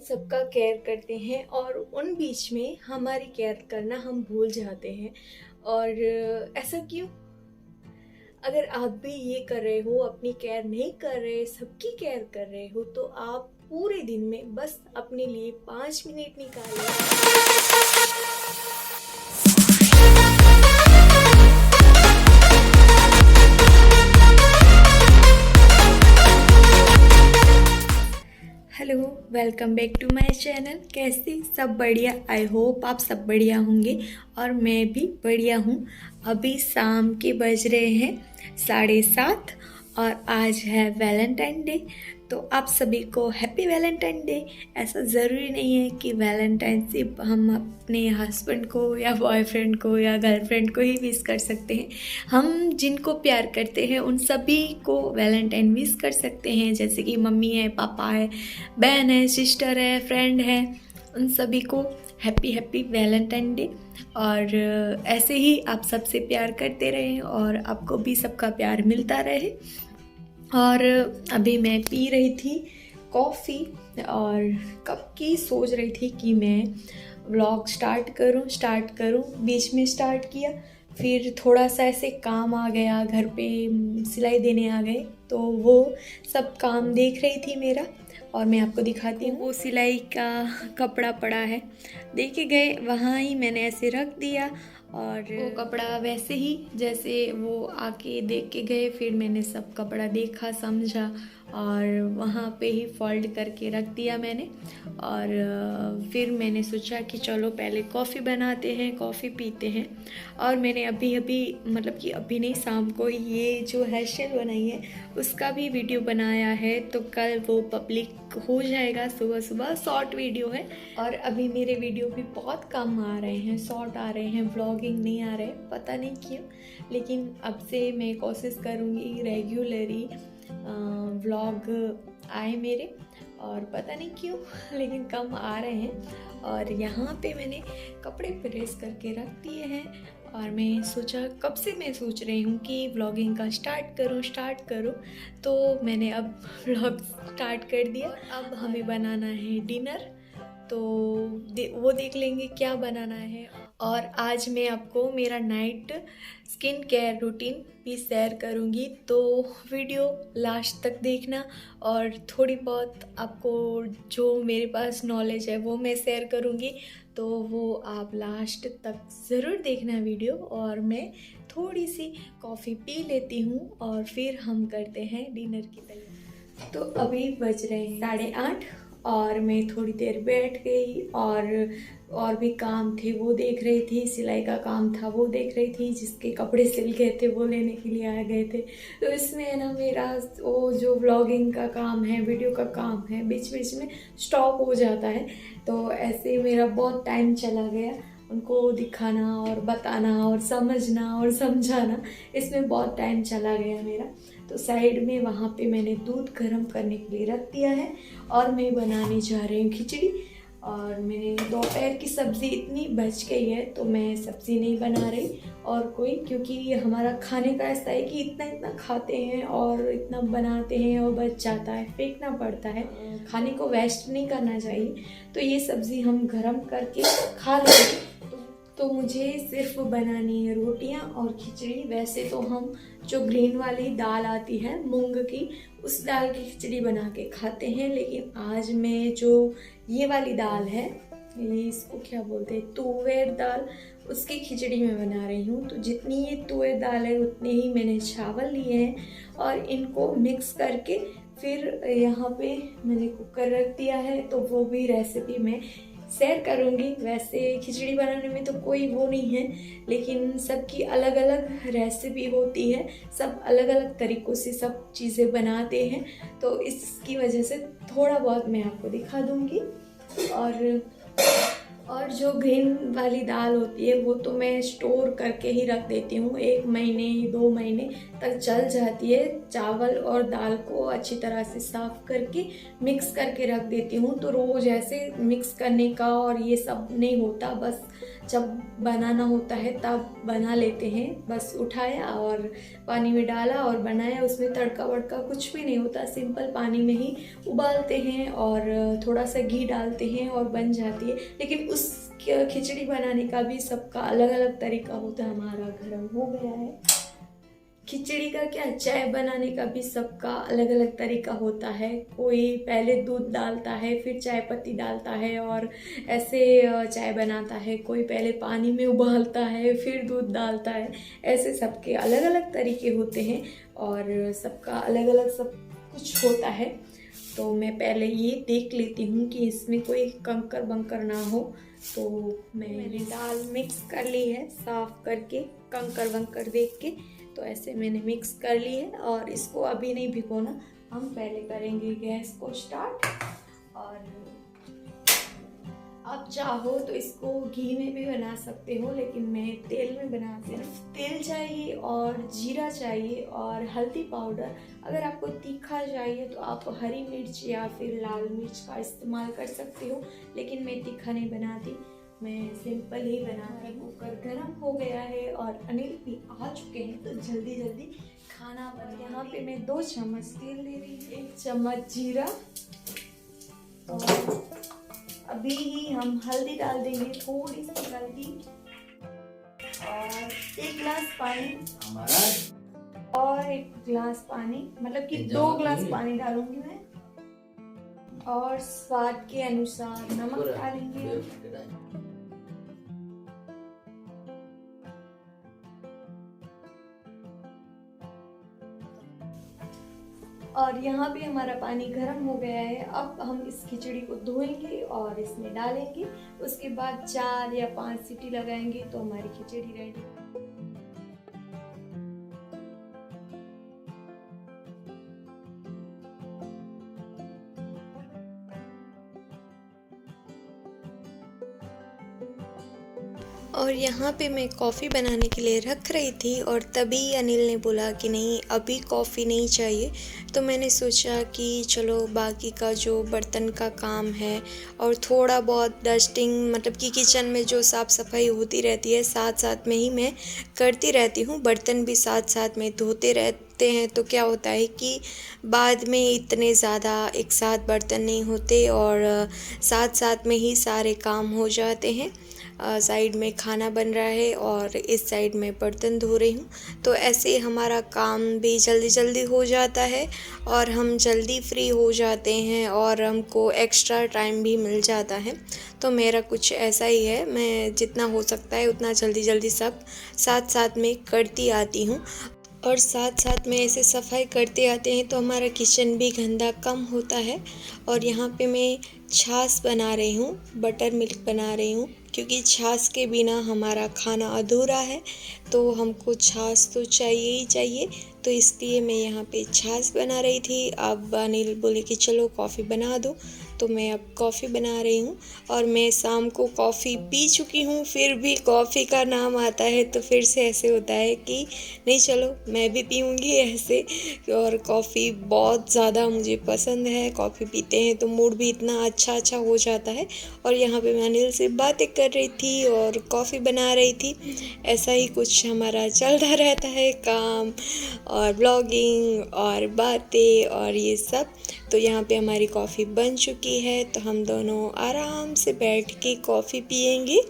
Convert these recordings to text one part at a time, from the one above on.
सबका केयर करते हैं और उन बीच में हमारी केयर करना हम भूल जाते हैं। और ऐसा क्यों? अगर आप भी ये कर रहे हो, अपनी केयर नहीं कर रहे, सबकी केयर कर रहे हो, तो आप पूरे दिन में बस अपने लिए 5 मिनट निकालें। Hello, welcome back to my channel. कैसे सब? बढ़िया। आई होप आप सब बढ़िया होंगे और मैं भी बढ़िया हूँ। अभी शाम के बज रहे हैं 7:30 और आज है वैलेंटाइन डे। तो आप सभी को हैप्पी वैलेंटाइन डे। ऐसा ज़रूरी नहीं है कि वैलेंटाइन सिर्फ हम अपने हस्बैंड को या बॉयफ्रेंड को या गर्लफ्रेंड को ही विश कर सकते हैं। हम जिनको प्यार करते हैं उन सभी को वैलेंटाइन विश कर सकते हैं, जैसे कि मम्मी है, पापा है, बहन है, सिस्टर है, फ्रेंड है, उन सभी को हैप्पी हैप्पी वैलेंटाइन डे। और ऐसे ही आप सबसे प्यार करते रहें और आपको भी सबका प्यार मिलता रहे। और अभी मैं पी रही थी कॉफ़ी और कब की सोच रही थी कि मैं व्लॉग स्टार्ट करूं। बीच में स्टार्ट किया, फिर थोड़ा सा ऐसे काम आ गया, घर पे सिलाई देने आ गए, तो वो सब काम देख रही थी मेरा। और मैं आपको दिखाती हूँ, वो सिलाई का कपड़ा पड़ा है, देखे गए वहाँ ही मैंने ऐसे रख दिया। और वो कपड़ा वैसे ही जैसे वो आके देख के गए, फिर मैंने सब कपड़ा देखा, समझा और वहाँ पे ही फोल्ड करके रख दिया मैंने। और फिर मैंने सोचा कि चलो पहले कॉफ़ी बनाते हैं, कॉफ़ी पीते हैं। और मैंने अभी मतलब कि अभी नहीं, शाम को ये जो हेयर स्टाइल बनाई है उसका भी वीडियो बनाया है, तो कल वो पब्लिक हो जाएगा। सुबह सुबह शॉर्ट वीडियो है और अभी मेरे वीडियो भी बहुत कम आ रहे हैं, शॉर्ट आ रहे हैं, व्लॉगिंग नहीं आ रहे, पता नहीं क्यों। लेकिन अब से मैं कोशिश करूँगी रेगुलरली व्लॉग आए मेरे, और पता नहीं क्यों लेकिन कम आ रहे हैं। और यहाँ पे मैंने कपड़े प्रेस करके रख दिए हैं और मैं सोचा, कब से मैं सोच रही हूँ कि व्लॉगिंग का स्टार्ट करूँ, तो मैंने अब व्लॉग स्टार्ट कर दिया। अब हमें बनाना है डिनर, तो वो देख लेंगे क्या बनाना है। और आज मैं आपको मेरा नाइट स्किन केयर रूटीन भी शेयर करूँगी, तो वीडियो लास्ट तक देखना। और थोड़ी बहुत आपको जो मेरे पास नॉलेज है वो मैं शेयर करूँगी, तो वो आप लास्ट तक ज़रूर देखना वीडियो। और मैं थोड़ी सी कॉफ़ी पी लेती हूँ और फिर हम करते हैं डिनर की तैयारी। तो अभी बज रहे हैं 8:30 और मैं थोड़ी देर बैठ गई और भी काम थे वो देख रही थी, सिलाई का काम था वो देख रही थी, जिसके कपड़े सिल गए थे वो लेने के लिए आ गए थे। तो इसमें ना मेरा वो जो व्लॉगिंग का काम है, वीडियो का काम है, बीच बीच में स्टॉप हो जाता है। तो ऐसे मेरा बहुत टाइम चला गया उनको दिखाना और बताना और समझना और समझाना, इसमें बहुत टाइम चला गया मेरा। तो साइड में वहाँ पे मैंने दूध गर्म करने के लिए रख दिया है और मैं बनाने जा रही हूँ खिचड़ी। और मैंने दोपहर की सब्ज़ी इतनी बच गई है तो मैं सब्ज़ी नहीं बना रही और कोई, क्योंकि हमारा खाने का ऐसा है कि इतना इतना खाते हैं और इतना बनाते हैं और बच जाता है, फेंकना पड़ता है। खाने को वेस्ट नहीं करना चाहिए, तो ये सब्ज़ी हम गर्म करके खा लेंगे। तो मुझे सिर्फ बनानी है रोटियां और खिचड़ी। वैसे तो हम जो ग्रीन वाली दाल आती है मूंग की, उस दाल की खिचड़ी बना के खाते हैं, लेकिन आज मैं जो ये वाली दाल है, ये इसको क्या बोलते हैं, तुअर दाल, उसकी खिचड़ी मैं बना रही हूँ। तो जितनी ये तुअर दाल है उतने ही मैंने चावल लिए हैं और इनको मिक्स करके फिर यहाँ पे मैंने कुकर रख दिया है, तो वो भी रेसिपी मैं शेयर करूँगी। वैसे खिचड़ी बनाने में तो कोई वो नहीं है, लेकिन सबकी अलग अलग रेसिपी होती है, सब अलग अलग तरीक़ों से सब चीज़ें बनाते हैं, तो इसकी वजह से थोड़ा बहुत मैं आपको दिखा दूँगी। और जो ग्रीन वाली दाल होती है वो तो मैं स्टोर करके ही रख देती हूँ, 1 महीने 2 महीने तक चल जाती है। चावल और दाल को अच्छी तरह से साफ़ करके मिक्स करके रख देती हूँ, तो रोज़ ऐसे मिक्स करने का और ये सब नहीं होता, बस जब बनाना होता है तब बना लेते हैं। बस उठाया और पानी में डाला और बनाया, उसमें तड़का वड़का कुछ भी नहीं होता, सिंपल पानी में ही उबालते हैं और थोड़ा सा घी डालते हैं और बन जाती है। लेकिन उस खिचड़ी बनाने का भी सबका अलग अलग तरीका होता है। हमारा गर्म हो गया है। खिचड़ी का क्या, चाय बनाने का भी सबका अलग अलग तरीका होता है। कोई पहले दूध डालता है, फिर चाय पत्ती डालता है और ऐसे चाय बनाता है। कोई पहले पानी में उबालता है, फिर दूध डालता है। ऐसे सबके अलग अलग तरीके होते हैं और सबका अलग अलग सब कुछ होता है। तो मैं पहले ये देख लेती हूँ कि इसमें कोई कंकर बंकर ना हो। तो मैंने दाल मिक्स कर ली है साफ़ करके, कंकर वंकर देख के। तो ऐसे मैंने मिक्स कर ली है और इसको अभी नहीं भिगोना, हम पहले करेंगे गैस को स्टार्ट। और आप चाहो तो इसको घी में भी बना सकते हो, लेकिन मैं तेल में बनाती हूँ। सिर्फ तेल चाहिए और जीरा चाहिए और हल्दी पाउडर। अगर आपको तीखा चाहिए तो आप हरी मिर्च या फिर लाल मिर्च का इस्तेमाल कर सकते हो, लेकिन मैं तीखा नहीं बनाती, मैं सिंपल ही बनाती हूँ। कुकर गर्म हो गया है और अनिल भी आ चुके हैं, तो जल्दी जल्दी खाना बना। यहाँ पे मैं 2 चम्मच तेल ले रही हूँ, 1 चम्मच जीरा और अभी ही हम हल्दी डाल देंगे, थोड़ी सी हल्दी और 1 गिलास पानी और 1 गिलास पानी, मतलब कि 2 गिलास पानी डालूंगी मैं। और स्वाद के अनुसार नमक डालेंगे। और यहाँ भी हमारा पानी गर्म हो गया है। अब हम इस खिचड़ी को धोएंगे और इसमें डालेंगे। उसके बाद 4 या 5 सीटी लगाएंगे तो हमारी खिचड़ी रेडी। और यहाँ पे मैं कॉफ़ी बनाने के लिए रख रही थी और तभी अनिल ने बोला कि नहीं अभी कॉफ़ी नहीं चाहिए। तो मैंने सोचा कि चलो बाकी का जो बर्तन का काम है और थोड़ा बहुत डस्टिंग, मतलब कि किचन में जो साफ़ सफाई होती रहती है साथ साथ में ही मैं करती रहती हूँ। बर्तन भी साथ साथ में धोते रहते हैं तो क्या होता है कि बाद में इतने ज़्यादा एक साथ बर्तन नहीं होते और साथ साथ में ही सारे काम हो जाते हैं। साइड में खाना बन रहा है और इस साइड में बर्तन धो रही हूँ, तो ऐसे हमारा काम भी जल्दी जल्दी हो जाता है और हम जल्दी फ्री हो जाते हैं और हमको एक्स्ट्रा टाइम भी मिल जाता है। तो मेरा कुछ ऐसा ही है, मैं जितना हो सकता है उतना जल्दी जल्दी सब साथ साथ में करती आती हूँ। और साथ साथ में ऐसे सफाई करते आते हैं तो हमारा किचन भी गंदा कम होता है। और यहाँ पे मैं छाछ बना रही हूँ, बटर मिल्क बना रही हूँ, क्योंकि छाछ के बिना हमारा खाना अधूरा है, तो हमको छाछ तो चाहिए ही चाहिए। तो इसलिए मैं यहाँ पे छाछ बना रही थी। अब अनिल बोले कि चलो कॉफ़ी बना दो, तो मैं अब कॉफ़ी बना रही हूँ। और मैं शाम को कॉफ़ी पी चुकी हूँ, फिर भी कॉफ़ी का नाम आता है तो फिर से ऐसे होता है कि नहीं चलो मैं भी पीऊँगी ऐसे। और कॉफ़ी बहुत ज़्यादा मुझे पसंद है, कॉफ़ी पीते हैं तो मूड भी इतना अच्छा हो जाता है। और यहाँ पे मैं अनिल से बातें कर रही थी और कॉफ़ी बना रही थी। ऐसा ही कुछ हमारा चलता रहता है, काम और ब्लॉगिंग और बातें और ये सब। तो यहाँ पे हमारी कॉफ़ी बन चुकी है, तो हम दोनों आराम से बैठ के कॉफ़ी पियेंगे।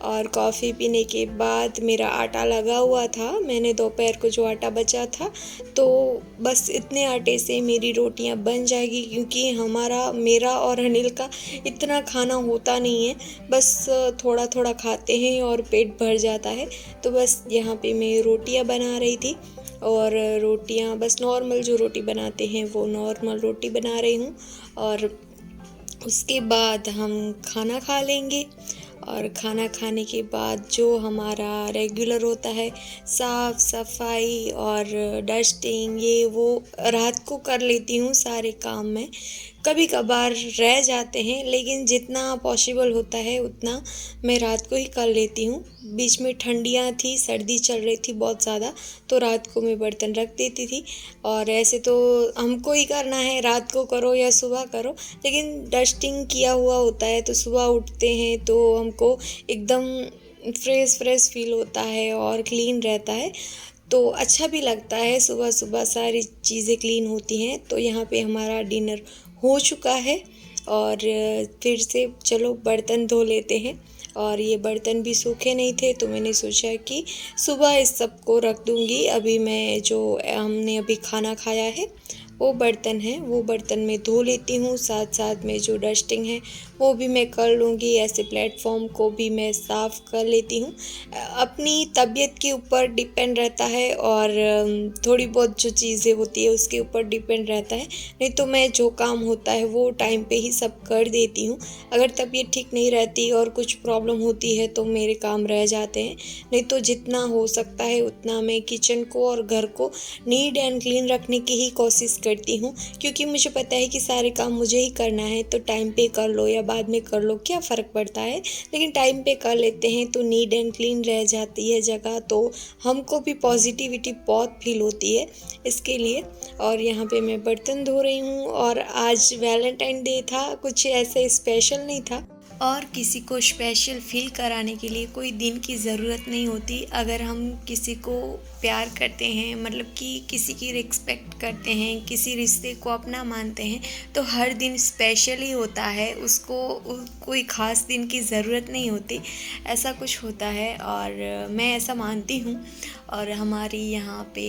और कॉफ़ी पीने के बाद मेरा आटा लगा हुआ था, मैंने दोपहर को जो आटा बचा था, तो बस इतने आटे से मेरी रोटियां बन जाएगी, क्योंकि मेरा और अनिल का इतना खाना होता नहीं है, बस थोड़ा थोड़ा खाते हैं और पेट भर जाता है। तो बस यहाँ पे मैं रोटियां बना रही थी और रोटियां बस नॉर्मल जो रोटी बनाते हैं वो नॉर्मल रोटी बना रही हूँ। और उसके बाद हम खाना खा लेंगे। और खाना खाने के बाद जो हमारा रेगुलर होता है साफ़ सफाई और डस्टिंग, ये वो रात को कर लेती हूँ सारे काम में। कभी कभार रह जाते हैं, लेकिन जितना पॉसिबल होता है उतना मैं रात को ही कर लेती हूँ। बीच में ठंडियाँ थी, सर्दी चल रही थी बहुत ज़्यादा, तो रात को मैं बर्तन रख देती थी। और ऐसे तो हमको ही करना है, रात को करो या सुबह करो, लेकिन डस्टिंग किया हुआ होता है तो सुबह उठते हैं तो हमको एकदम फ्रेश फील होता है और क्लीन रहता है, तो अच्छा भी लगता है। सुबह सुबह सारी चीज़ें क्लीन होती हैं। तो यहाँ पे हमारा डिनर हो चुका है और फिर से चलो बर्तन धो लेते हैं। और ये बर्तन भी सूखे नहीं थे, तो मैंने सोचा कि सुबह इस सब को रख दूँगी। अभी मैं जो हमने अभी खाना खाया है वो बर्तन है, वो बर्तन मैं धो लेती हूँ। साथ साथ में जो डस्टिंग है वो भी मैं कर लूँगी। ऐसे प्लेटफॉर्म को भी मैं साफ़ कर लेती हूँ। अपनी तबीयत के ऊपर डिपेंड रहता है और थोड़ी बहुत जो चीज़ें होती है उसके ऊपर डिपेंड रहता है। नहीं तो मैं जो काम होता है वो टाइम पे ही सब कर देती हूँ। अगर तबीयत ठीक नहीं रहती और कुछ प्रॉब्लम होती है तो मेरे काम रह जाते हैं। नहीं तो जितना हो सकता है उतना मैं किचन को और घर को नीट एंड क्लीन रखने की ही कोशिश करती हूँ, क्योंकि मुझे पता है कि सारे काम मुझे ही करना है। तो टाइम पे कर लो या बाद में कर लो, क्या फ़र्क पड़ता है। लेकिन टाइम पे कर लेते हैं तो नीट एंड क्लीन रह जाती है जगह, तो हमको भी पॉजिटिविटी बहुत फील होती है इसके लिए। और यहाँ पे मैं बर्तन धो रही हूँ और आज वैलेंटाइन डे था, कुछ ऐसे स्पेशल नहीं था। और किसी को स्पेशल फील कराने के लिए कोई दिन की ज़रूरत नहीं होती। अगर हम किसी को प्यार करते हैं, मतलब कि किसी की रिस्पेक्ट करते हैं, किसी रिश्ते को अपना मानते हैं, तो हर दिन स्पेशल ही होता है। उसको कोई ख़ास दिन की ज़रूरत नहीं होती, ऐसा कुछ होता है और मैं ऐसा मानती हूँ। और हमारी यहाँ पे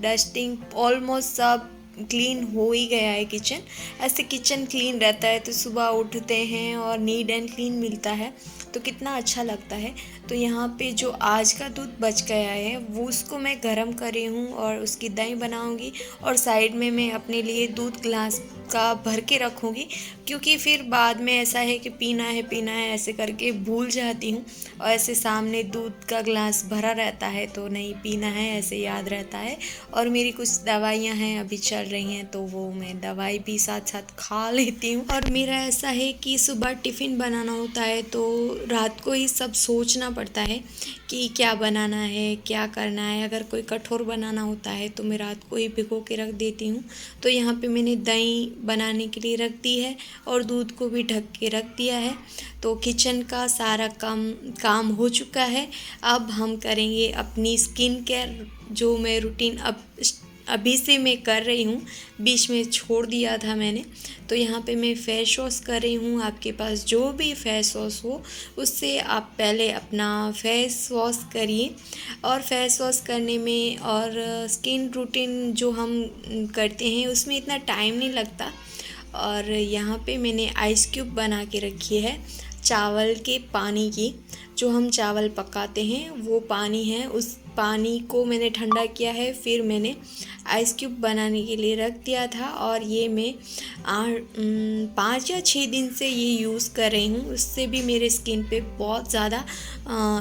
डस्टिंग ऑलमोस्ट सब क्लीन हो ही गया है। किचन ऐसे किचन क्लीन रहता है तो सुबह उठते हैं और नीट एंड क्लीन मिलता है तो कितना अच्छा लगता है। तो यहाँ पे जो आज का दूध बच गया है वो उसको मैं गरम कर रही हूँ और उसकी दही बनाऊँगी। और साइड में मैं अपने लिए दूध ग्लास का भर के रखूँगी, क्योंकि फिर बाद में ऐसा है कि पीना है ऐसे करके भूल जाती हूँ। और ऐसे सामने दूध का ग्लास भरा रहता है तो नहीं पीना है, ऐसे याद रहता है। और मेरी कुछ दवाइयाँ हैं अभी चल रही हैं तो वो मैं दवाई भी साथ साथ खा लेती हूँ। और मेरा ऐसा है कि सुबह टिफ़िन बनाना होता है तो रात को ही सब सोचना पड़ता है कि क्या बनाना है, क्या करना है। अगर कोई कठोर बनाना होता है तो मैं रात को ही भिगो के रख देती हूँ। तो यहाँ पे मैंने दही बनाने के लिए रख दी है और दूध को भी ढक के रख दिया है। तो किचन का सारा काम हो चुका है। अब हम करेंगे अपनी स्किन केयर, जो मैं रूटीन अभी से मैं कर रही हूँ, बीच में छोड़ दिया था मैंने। तो यहाँ पे मैं फेस वॉश कर रही हूँ। आपके पास जो भी फेस वॉश हो उससे आप पहले अपना फेस वॉश करिए। और फेस वॉश करने में और स्किन रूटीन जो हम करते हैं उसमें इतना टाइम नहीं लगता। और यहाँ पे मैंने आइस क्यूब बना के रखी है चावल के पानी की। जो हम चावल पकाते हैं वो पानी है, उस पानी को मैंने ठंडा किया है, फिर मैंने आइस क्यूब बनाने के लिए रख दिया था। और ये मैं 5 या 6 दिन से ये यूज़ कर रही हूँ। उससे भी मेरे स्किन पे बहुत ज़्यादा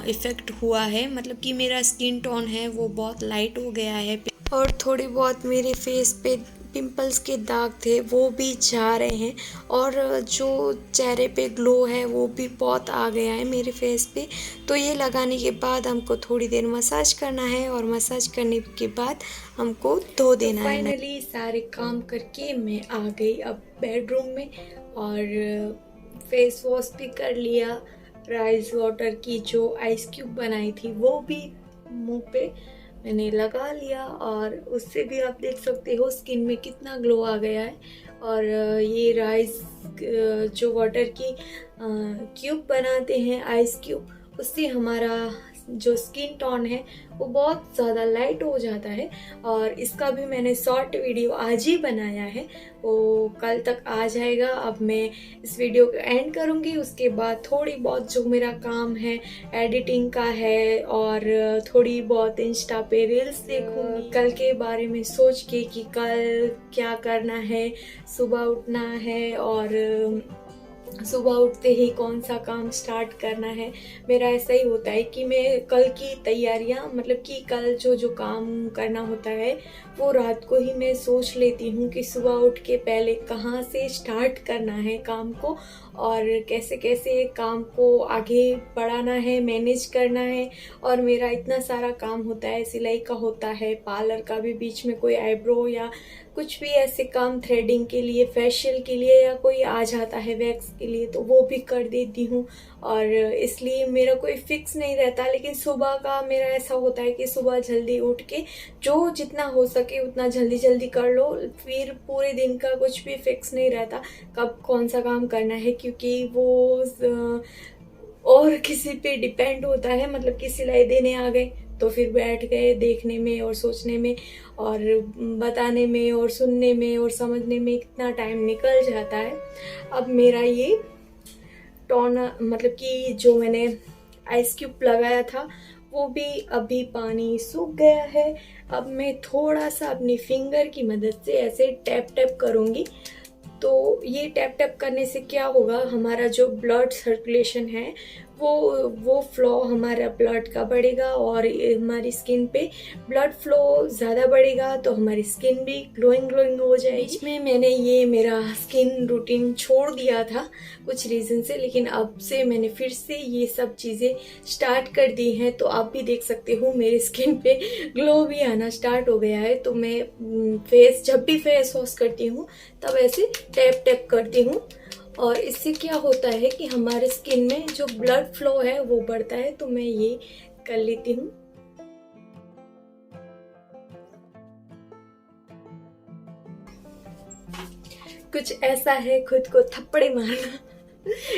इफ़ेक्ट हुआ है, मतलब कि मेरा स्किन टोन है वो बहुत लाइट हो गया है। और थोड़ी बहुत मेरे फेस पे पिंपल्स के दाग थे वो भी जा रहे हैं। और जो चेहरे पे ग्लो है वो भी बहुत आ गया है मेरे फेस पे। तो ये लगाने के बाद हमको थोड़ी देर मसाज करना है और मसाज करने के बाद हमको धो देना है। फाइनली सारे काम करके मैं आ गई अब बेडरूम में और फेस वॉश भी कर लिया। राइस वाटर की जो आइस क्यूब बनाई थी वो भी मुंह पे मैंने लगा लिया और उससे भी आप देख सकते हो स्किन में कितना ग्लो आ गया है। और ये राइस जो वाटर की क्यूब बनाते हैं आइस क्यूब, उससे हमारा जो स्किन टोन है वो बहुत ज़्यादा लाइट हो जाता है। और इसका भी मैंने शॉर्ट वीडियो आज ही बनाया है, वो कल तक आ जाएगा। अब मैं इस वीडियो को एंड करूँगी, उसके बाद थोड़ी बहुत जो मेरा काम है एडिटिंग का है और थोड़ी बहुत इंस्टा पे रील्स देखूँगी। कल के बारे में सोच के कि कल क्या करना है, सुबह उठना है और सुबह उठते ही कौन सा काम स्टार्ट करना है। मेरा ऐसा ही होता है कि मैं कल की तैयारियां, मतलब कि कल जो काम करना होता है वो रात को ही मैं सोच लेती हूँ कि सुबह उठ के पहले कहाँ से स्टार्ट करना है काम को और कैसे कैसे काम को आगे बढ़ाना है, मैनेज करना है। और मेरा इतना सारा काम होता है, सिलाई का होता है, पार्लर का भी, बीच में कोई आईब्रो या कुछ भी ऐसे काम, थ्रेडिंग के लिए, फेशियल के लिए, या कोई आ जाता है वैक्स के लिए तो वो भी कर देती हूँ। और इसलिए मेरा कोई फिक्स नहीं रहता। लेकिन सुबह का मेरा ऐसा होता है कि सुबह जल्दी उठ के जो जितना हो सके उतना जल्दी जल्दी कर लो। फिर पूरे दिन का कुछ भी फिक्स नहीं रहता कब कौन सा काम करना है, क्योंकि वो और किसी पे डिपेंड होता है। मतलब कि सिलाई देने आ गए तो फिर बैठ गए देखने में और सोचने में और बताने में और सुनने में और समझने में कितना टाइम निकल जाता है। अब मेरा ये टोनर, मतलब कि जो मैंने आइस क्यूब लगाया था वो भी अभी पानी सूख गया है। अब मैं थोड़ा सा अपनी फिंगर की मदद से ऐसे टैप टैप करूँगी। तो ये टैप टैप करने से क्या होगा, हमारा जो ब्लड सर्कुलेशन है वो फ्लो हमारा ब्लड का बढ़ेगा और हमारी स्किन पे ब्लड फ्लो ज़्यादा बढ़ेगा तो हमारी स्किन भी ग्लोइंग हो जाएगी। बीच में मैंने ये मेरा स्किन रूटीन छोड़ दिया था कुछ रीज़न से, लेकिन अब से मैंने फिर से ये सब चीज़ें स्टार्ट कर दी हैं। तो आप भी देख सकते हो मेरे स्किन पे ग्लो भी आना स्टार्ट हो गया है। तो मैं जब भी फेस वॉश करती हूँ तब ऐसे टैप टैप करती हूँ और इससे क्या होता है कि हमारे स्किन में जो ब्लड फ्लो है वो बढ़ता है। तो मैं ये कर लेती हूँ। कुछ ऐसा है खुद को थप्पड़े मारना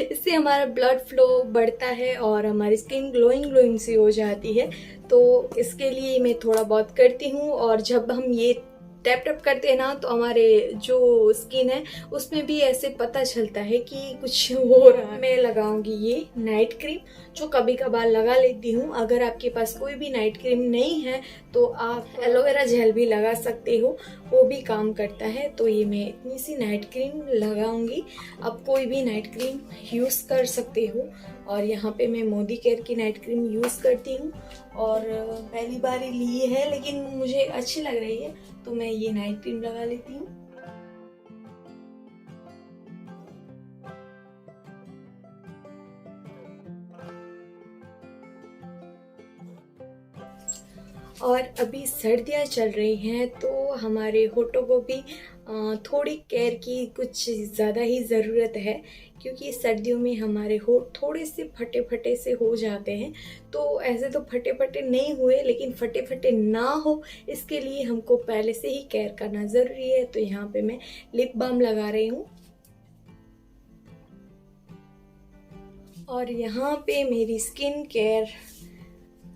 इससे हमारा ब्लड फ्लो बढ़ता है और हमारी स्किन ग्लोइंग सी हो जाती है। तो इसके लिए मैं थोड़ा बहुत करती हूँ। और जब हम ये टैप टैप करते हैं ना तो हमारे जो स्किन है उसमें भी ऐसे पता चलता है कि कुछ हो रहा है। मैं लगाऊंगी ये नाइट क्रीम जो कभी कभार लगा लेती हूँ। अगर आपके पास कोई भी नाइट क्रीम नहीं है तो आप एलोवेरा जेल भी लगा सकते हो, वो भी काम करता है। तो ये मैं इतनी सी नाइट क्रीम लगाऊंगी। आप कोई भी नाइट क्रीम यूज़ कर सकते हो। और यहाँ पे मैं मोदी केयर की नाइट क्रीम यूज़ करती हूँ और पहली बार ही ली है लेकिन मुझे अच्छी लग रही है तो मैं ये नाइट क्रीम लगा लेती हूँ। और अभी सर्दियाँ चल रही हैं तो हमारे होठों को भी थोड़ी केयर की कुछ ज़्यादा ही ज़रूरत है, क्योंकि सर्दियों में हमारे होठ थोड़े से फटे फटे से हो जाते हैं। तो ऐसे तो फटे फटे नहीं हुए लेकिन फटे फटे ना हो इसके लिए हमको पहले से ही केयर करना ज़रूरी है। तो यहाँ पे मैं लिप बाम लगा रही हूँ और यहाँ पे मेरी स्किन केयर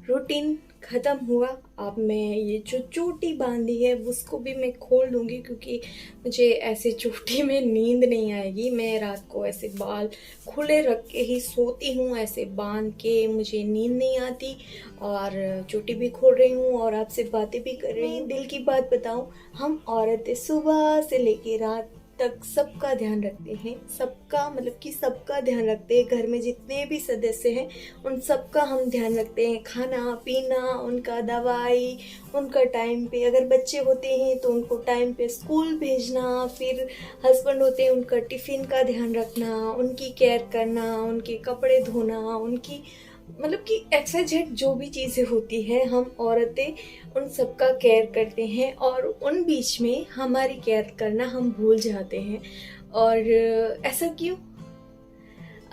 रूटीन ख़त्म हुआ। अब मैं ये जो चोटी बांधी है उसको भी मैं खोल लूँगी, क्योंकि मुझे ऐसे चोटी में नींद नहीं आएगी। मैं रात को ऐसे बाल खुले रख के ही सोती हूँ, ऐसे बांध के मुझे नींद नहीं आती। और चोटी भी खोल रही हूँ और आपसे बातें भी कर रही हूँ। दिल की बात बताऊँ, हम औरतें सुबह से लेके रात तक सबका ध्यान रखते हैं। सबका मतलब कि सबका ध्यान रखते हैं। घर में जितने भी सदस्य हैं उन सबका हम ध्यान रखते हैं। खाना पीना, उनका दवाई, उनका टाइम पे, अगर बच्चे होते हैं तो उनको टाइम पे स्कूल भेजना, फिर हस्बैंड होते हैं उनका टिफ़िन का ध्यान रखना, उनकी केयर करना, उनके कपड़े धोना, उनकी मतलब कि एक्सरसाइज जो भी चीज़ें होती है हम औरतें उन सब का केयर करते हैं। और उन बीच में हमारी केयर करना हम भूल जाते हैं। और ऐसा क्यों?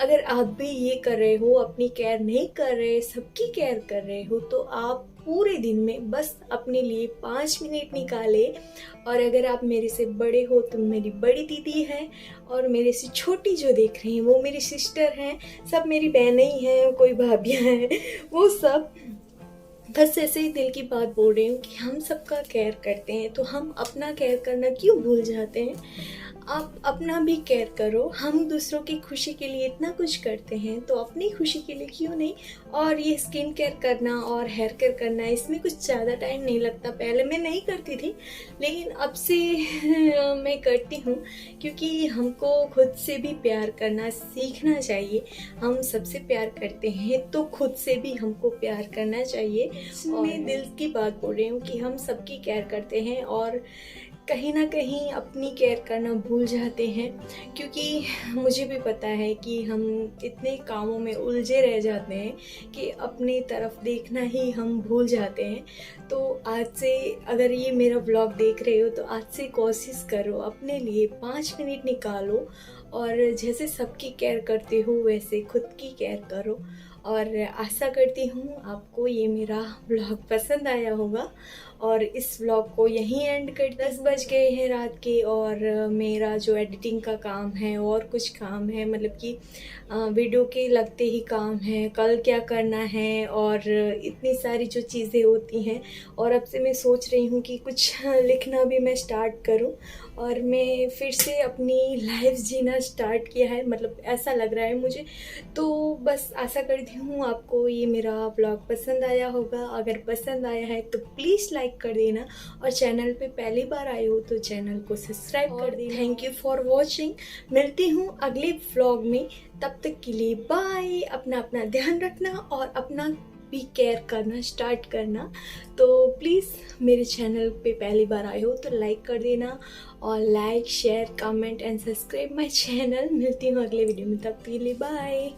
अगर आप भी ये कर रहे हो, अपनी केयर नहीं कर रहे, सबकी केयर कर रहे हो, तो आप पूरे दिन में बस अपने लिए 5 मिनट निकाले। और अगर आप मेरे से बड़े हो तो मेरी बड़ी दीदी है, और मेरे से छोटी जो देख रही हैं वो मेरी सिस्टर हैं, सब मेरी बहनें ही हैं, कोई भाभियाँ हैं, वो सब बस ऐसे ही दिल की बात बोल रही हूँ कि हम सबका केयर करते हैं तो हम अपना केयर करना क्यों भूल जाते हैं। आप अपना भी केयर करो। हम दूसरों की खुशी के लिए इतना कुछ करते हैं तो अपनी खुशी के लिए क्यों नहीं। और ये स्किन केयर करना और हेयर केयर करना, इसमें कुछ ज़्यादा टाइम नहीं लगता। पहले मैं नहीं करती थी लेकिन अब से मैं करती हूँ, क्योंकि हमको खुद से भी प्यार करना सीखना चाहिए। हम सबसे प्यार करते हैं तो खुद से भी हमको प्यार करना चाहिए। और मैं दिल की बात बोल रही हूँ कि हम सबकी केयर करते हैं और कहीं ना कहीं अपनी केयर करना भूल जाते हैं, क्योंकि मुझे भी पता है कि हम इतने कामों में उलझे रह जाते हैं कि अपनी तरफ देखना ही हम भूल जाते हैं। तो आज से अगर ये मेरा व्लॉग देख रहे हो तो आज से कोशिश करो, अपने लिए 5 मिनट निकालो और जैसे सबकी केयर करते हो वैसे खुद की केयर करो। और आशा करती हूँ आपको ये मेरा व्लॉग पसंद आया होगा और इस व्लॉग को यहीं एंड कर 10 बज गए हैं रात के और मेरा जो एडिटिंग का काम है और कुछ काम है, मतलब कि वीडियो के लगते ही काम है, कल क्या करना है और इतनी सारी जो चीज़ें होती हैं। और अब से मैं सोच रही हूँ कि कुछ लिखना भी मैं स्टार्ट करूँ और मैं फिर से अपनी लाइफ जीना स्टार्ट किया है, मतलब ऐसा लग रहा है मुझे। तो बस आशा करती हूँ आपको ये मेरा ब्लॉग पसंद आया होगा। अगर पसंद आया है तो प्लीज़ लाइक कर देना और चैनल पे पहली बार आए हो तो चैनल को सब्सक्राइब कर देना। Thank you for watching. मिलती हूँ अगले व्लॉग में, तब तक के लिए बाय। अपना अपना ध्यान रखना और अपना भी केयर करना स्टार्ट करना। तो प्लीज़ मेरे चैनल पे पहली बार आए हो तो लाइक कर देना और like share comment and subscribe my channel. मिलती हूँ अगले वीडियो में, तब तक के लिए बाय।